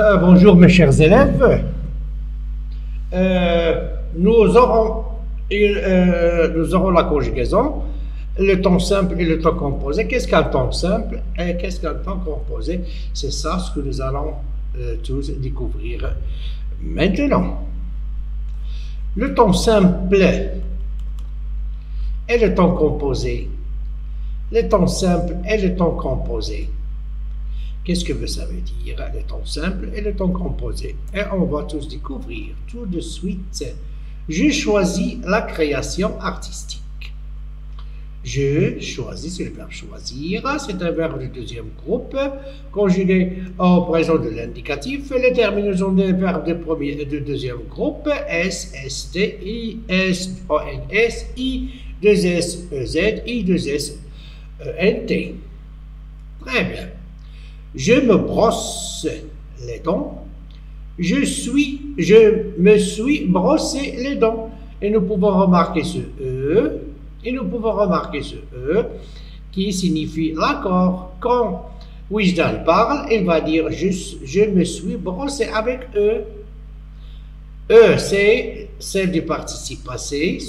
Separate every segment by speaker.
Speaker 1: Bonjour mes chers élèves. Nous aurons la conjugaison, le temps simple et le temps composé. Qu'est-ce qu'un temps simple et qu'est-ce qu'un temps composé? C'est ça ce que nous allons tous découvrir maintenant. Le temps simple et le temps composé. Le temps simple et le temps composé. Qu'est-ce que ça veut dire, le temps simple et le temps composé? Et on va tous découvrir tout de suite. Je choisis la création artistique. Je choisis, c'est le verbe choisir, c'est un verbe de deuxième groupe, conjugué au présent de l'indicatif, et les terminaisons des verbes de deuxième groupe, S, S, T, I, S, O, N, S, I, 2 S, E, Z, I, 2 S, E, N, T. Très bien. Je me brosse les dents. Je me suis brossé les dents. Et nous pouvons remarquer ce E. Et nous pouvons remarquer ce E qui signifie l'accord. Quand Wijdan parle, il va dire je me suis brossé avec E. E, c'est celle du participe passé.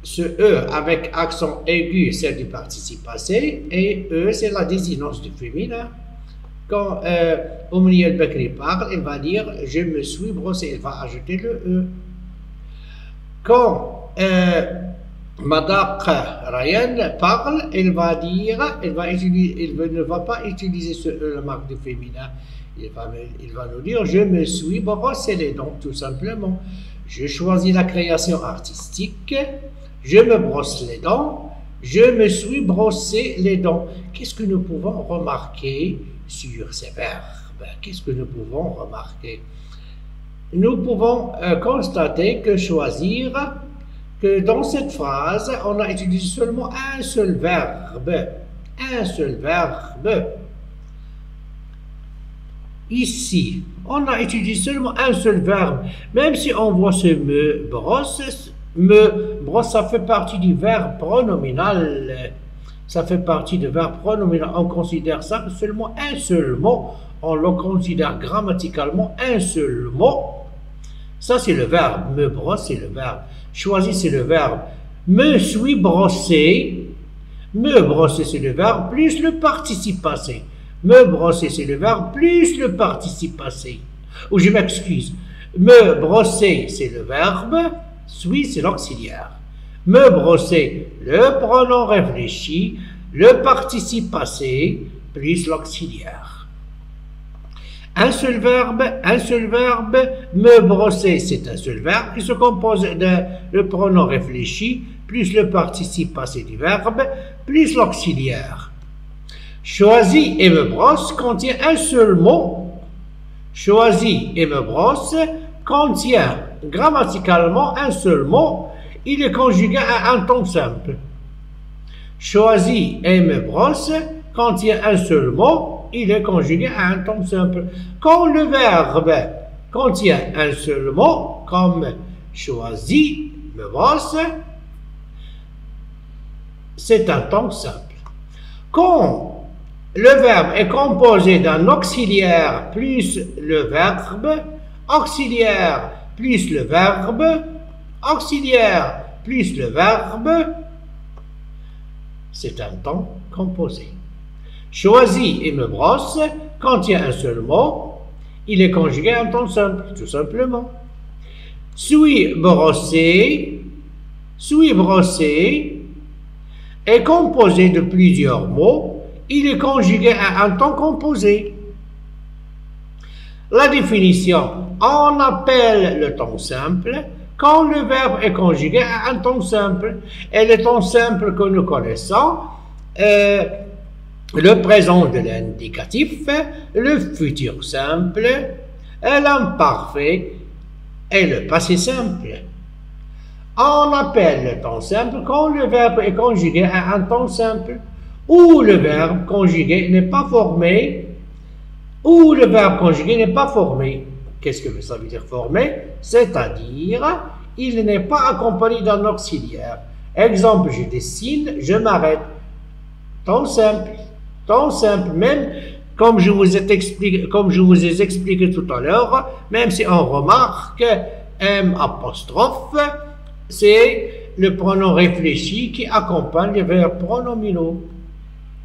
Speaker 1: Ce E avec accent aigu, c'est du participe passé, et E, c'est la désinence du féminin. Quand Oumni El-Bekri parle, il va dire « je me suis brossé », il va ajouter le E. Quand Madaq Ryan parle, il va dire, il ne va pas utiliser ce E, la marque du féminin, il va nous dire « je me suis brossé les dents », tout simplement. Je choisis la création artistique. Je me brosse les dents, je me suis brossé les dents. Qu'est-ce que nous pouvons remarquer sur ces verbes? Qu'est-ce que nous pouvons remarquer? Nous pouvons constater que choisir, que dans cette phrase, on a utilisé seulement un seul verbe. Un seul verbe. Ici, on a utilisé seulement un seul verbe. Même si on voit ce me brosse, ça fait partie du verbe pronominal. Ça fait partie du verbe pronominal. On considère ça seulement un seul mot. On le considère grammaticalement un seul mot. Ça, c'est le verbe. Me brosse, c'est le verbe. Choisir, c'est le verbe. Me suis brossé. Me brosser, c'est le verbe, plus le participe passé. Me brosser, c'est le verbe, plus le participe passé. Ou je m'excuse. Me brosser, c'est le verbe. Suis, c'est l'auxiliaire. Me brosser, le pronom réfléchi, le participe passé, plus l'auxiliaire. Un seul verbe, me brosser, c'est un seul verbe qui se compose de le pronom réfléchi, plus le participe passé du verbe, plus l'auxiliaire. Choisis et me brosse contient un seul mot. Choisis et me brosse contient grammaticalement un seul mot, il est conjugué à un temps simple. Choisis et me brosse contient un seul mot, il est conjugué à un temps simple. Quand le verbe contient un seul mot, comme choisis, me brosse, c'est un temps simple. Quand le verbe est composé d'un auxiliaire plus le verbe, auxiliaire plus le verbe, auxiliaire plus le verbe, c'est un temps composé. Choisis et me brosse contient un seul mot, il est conjugué à un temps simple, tout simplement. Suis brossé est composé de plusieurs mots, il est conjugué à un temps composé. La définition, on appelle le temps simple quand le verbe est conjugué à un temps simple. Et le temps simple que nous connaissons, le présent de l'indicatif, le futur simple, l'imparfait et le passé simple. On appelle le temps simple quand le verbe est conjugué à un temps simple, ou le verbe conjugué n'est pas formé, Qu'est-ce que ça veut dire formé? C'est-à-dire, il n'est pas accompagné d'un auxiliaire. Exemple, je dessine, je m'arrête. Temps simple. Tant simple, même comme je vous ai expliqué tout à l'heure, même si on remarque M apostrophe, c'est le pronom réfléchi qui accompagne les verbes pronominaux.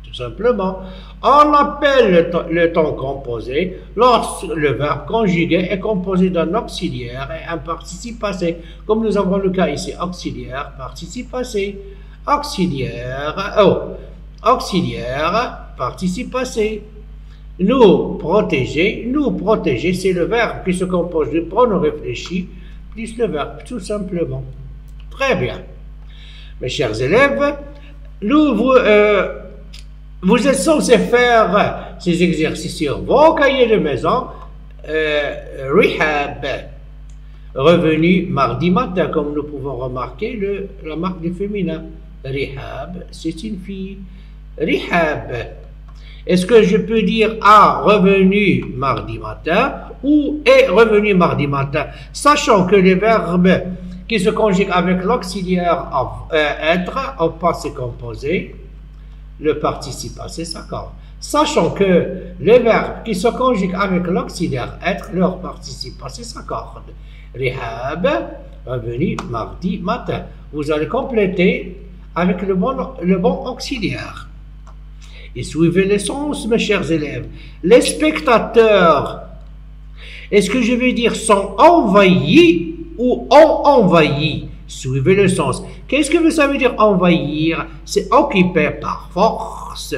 Speaker 1: Tout simplement. On appelle le temps composé lorsque le verbe conjugué est composé d'un auxiliaire et un participe passé, comme nous avons le cas ici, auxiliaire, participe passé, auxiliaire, participe passé. Nous protéger, c'est le verbe qui se compose du pronom réfléchi plus le verbe, tout simplement. Très bien. Mes chers élèves, vous êtes censés faire ces exercices sur vos cahiers de maison. Rehab, revenu mardi matin, comme nous pouvons remarquer la marque du féminin. Rehab, c'est une fille. Rehab. Est-ce que je peux dire A, revenu mardi matin, ou est revenu mardi matin, sachant que les verbes qui se conjuguent avec l'auxiliaire être au passé composé, le participe passé s'accorde. Sachant que les verbes qui se conjuguent avec l'auxiliaire être, leur participe passé s'accorde. Rehab, revenu mardi matin. Vous allez compléter avec le bon auxiliaire. Et suivez les sens, mes chers élèves. Les spectateurs, est-ce que je vais dire sont envahis ou ont envahi? Suivez le sens. Qu'est-ce que ça veut dire envahir? C'est occuper par force.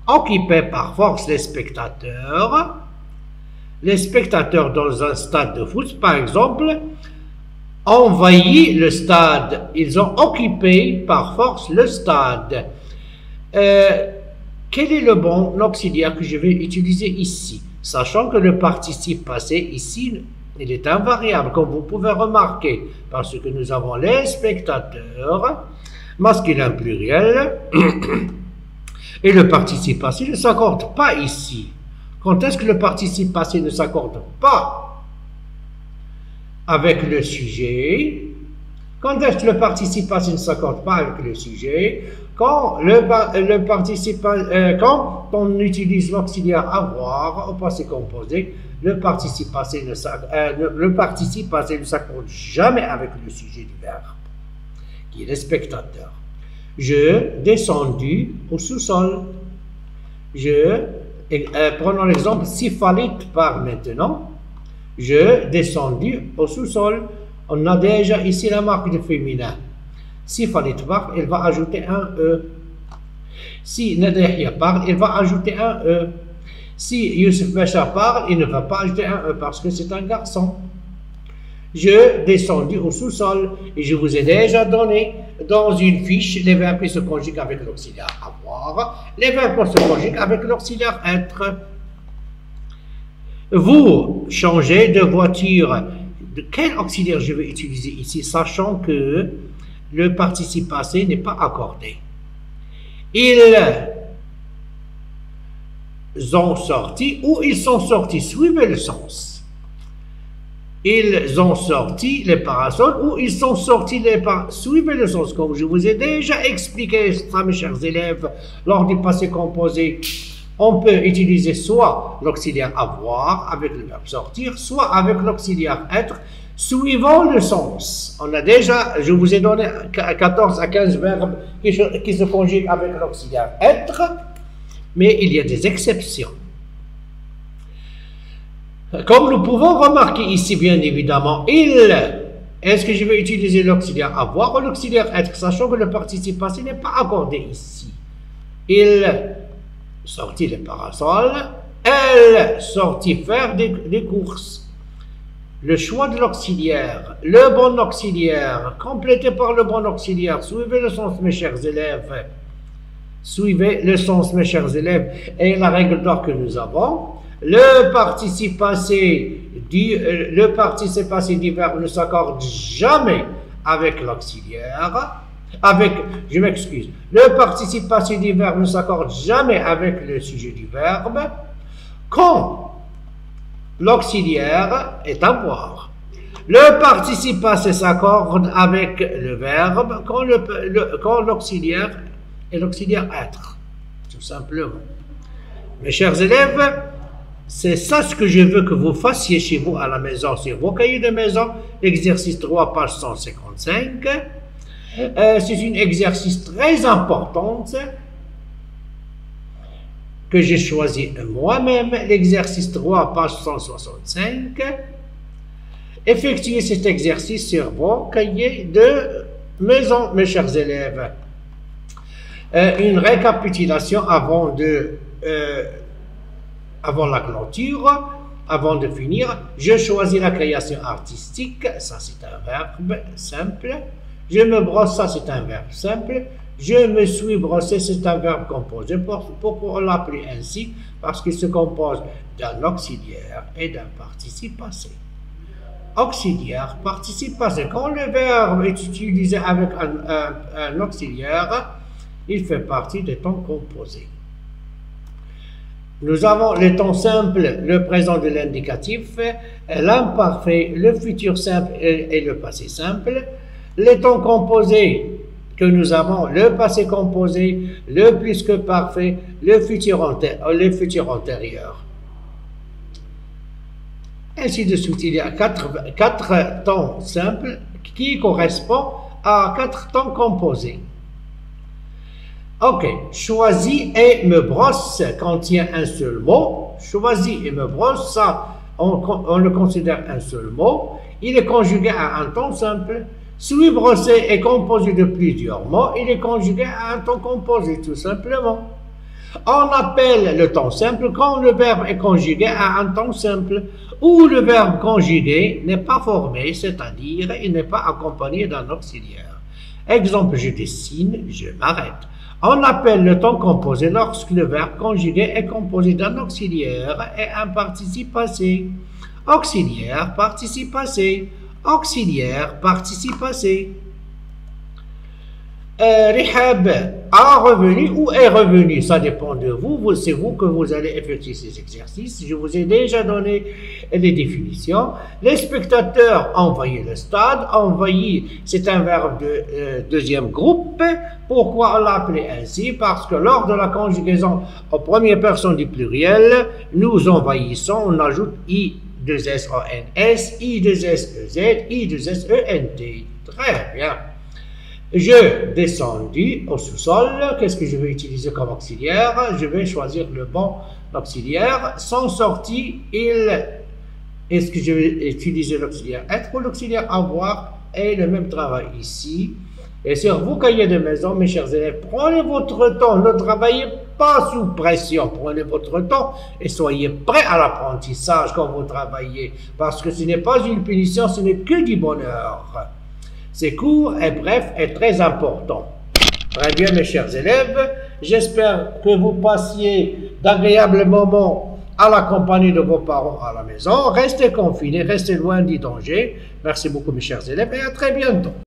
Speaker 1: Occuper par force les spectateurs. Les spectateurs dans un stade de foot, par exemple, envahi le stade. Ils ont occupé par force le stade. Quel est le bon auxiliaire que je vais utiliser ici? Sachant que le participe passé ici, il est invariable, comme vous pouvez remarquer, parce que nous avons les spectateurs, masculin pluriel, et le participe passé ne s'accorde pas ici. Quand est-ce que le participe passé ne s'accorde pas avec le sujet? Quand est-ce que le participe passé ne s'accorde pas avec le sujet? Quand on utilise l'auxiliaire avoir au passé composé, le participe passé ne s'accorde jamais avec le sujet du verbe, qui est le spectateur. Je descendu au sous-sol. Prenons l'exemple, si Khalid part maintenant, je descendu au sous-sol. On a déjà ici la marque de féminin. Si Khalid part, il va ajouter un E. Si Nadehia parle, il va ajouter un E. Si Youssef Bachar parle, il ne va pas ajouter un E parce que c'est un garçon. Je descendu au sous-sol et je vous ai déjà donné dans une fiche les verbes qui se conjuguent avec l'auxiliaire avoir, les verbes qui se conjuguent avec l'auxiliaire être. Vous changez de voiture. De quel auxiliaire je vais utiliser ici, sachant que le participe passé n'est pas accordé. Ils ont sorti ou ils sont sortis. Suivez le sens. Ils ont sorti les parasols ou ils sont sortis les parasols. Suivez le sens, comme je vous ai déjà expliqué ça, mes chers élèves, lors du passé composé. On peut utiliser soit l'auxiliaire avoir avec le verbe sortir, soit avec l'auxiliaire être, suivant le sens. On a déjà, je vous ai donné 14 à 15 verbes qui se conjuguent avec l'auxiliaire être, mais il y a des exceptions. Comme nous pouvons remarquer ici, bien évidemment, est-ce que je vais utiliser l'auxiliaire avoir ou l'auxiliaire être, sachant que le participe passé n'est pas accordé ici. Il sortit les parasols, elle sortit faire des courses. Le choix de l'auxiliaire, le bon auxiliaire, complété par le bon auxiliaire. Suivez le sens, mes chers élèves. Suivez le sens, mes chers élèves. Et la règle d'or que nous avons, le participe passé du verbe ne s'accorde jamais avec l'auxiliaire. Je m'excuse. Le participe passé du verbe ne s'accorde jamais avec le sujet du verbe quand l'auxiliaire est avoir. Le participe passé s'accorde avec le verbe quand l'auxiliaire est l'auxiliaire être. Tout simplement. Mes chers élèves, c'est ça ce que je veux que vous fassiez chez vous à la maison, sur vos cahiers de maison, exercice 3, page 155. C'est un exercice très important que j'ai choisi moi-même, l'exercice 3, page 165. Effectuez cet exercice sur vos cahiers de maison, mes chers élèves. Une récapitulation avant la clôture, avant de finir. Je choisis la création artistique, ça c'est un verbe simple. Je me brosse, ça c'est un verbe simple. Je me suis brossé, c'est un verbe composé. Pourquoi on l'appelle ainsi? Parce qu'il se compose d'un auxiliaire et d'un participe passé. Auxiliaire, participe passé. Quand le verbe est utilisé avec un auxiliaire, il fait partie des temps composés. Nous avons le temps simple, le présent de l'indicatif, l'imparfait, le futur simple et le passé simple. Les temps composés que nous avons, le passé composé, le plus que parfait, le futur antérieur. Ainsi de suite, il y a quatre temps simples qui correspondent à 4 temps composés. Ok, choisis et me brosse contient un seul mot. Choisis et me brosse, ça, on le considère un seul mot. Il est conjugué à un temps simple. Suis brossé est composé de plusieurs mots. Il est conjugué à un temps composé, tout simplement. On appelle le temps simple quand le verbe est conjugué à un temps simple ou le verbe conjugué n'est pas formé, c'est-à-dire il n'est pas accompagné d'un auxiliaire. Exemple, je dessine, je m'arrête. On appelle le temps composé lorsque le verbe conjugué est composé d'un auxiliaire et un participe passé. Auxiliaire, participe passé. Auxiliaire, participe passé. Rihab a revenu ou est revenu, ça dépend de vous. C'est vous que vous allez effectuer ces exercices. Je vous ai déjà donné les définitions. Les spectateurs envahissent le stade. Envahir, c'est un verbe de deuxième groupe. Pourquoi on l'a appelé ainsi? Parce que lors de la conjugaison en première personne du pluriel, nous envahissons, on ajoute I2SONS, I2SEZ, I2SENT. Très bien. Je descendu au sous-sol. Qu'est-ce que je vais utiliser comme auxiliaire? Je vais choisir le bon auxiliaire. Sont sortis, est-ce que je vais utiliser l'auxiliaire être ou l'auxiliaire avoir? Et le même travail ici. Et sur vos cahiers de maison, mes chers élèves, prenez votre temps. Ne travaillez pas sous pression. Prenez votre temps et soyez prêts à l'apprentissage quand vous travaillez. Parce que ce n'est pas une punition, ce n'est que du bonheur. C'est court et bref et très important. Très bien, mes chers élèves, j'espère que vous passiez d'agréables moments à la compagnie de vos parents à la maison. Restez confinés, restez loin du danger. Merci beaucoup, mes chers élèves, et à très bientôt.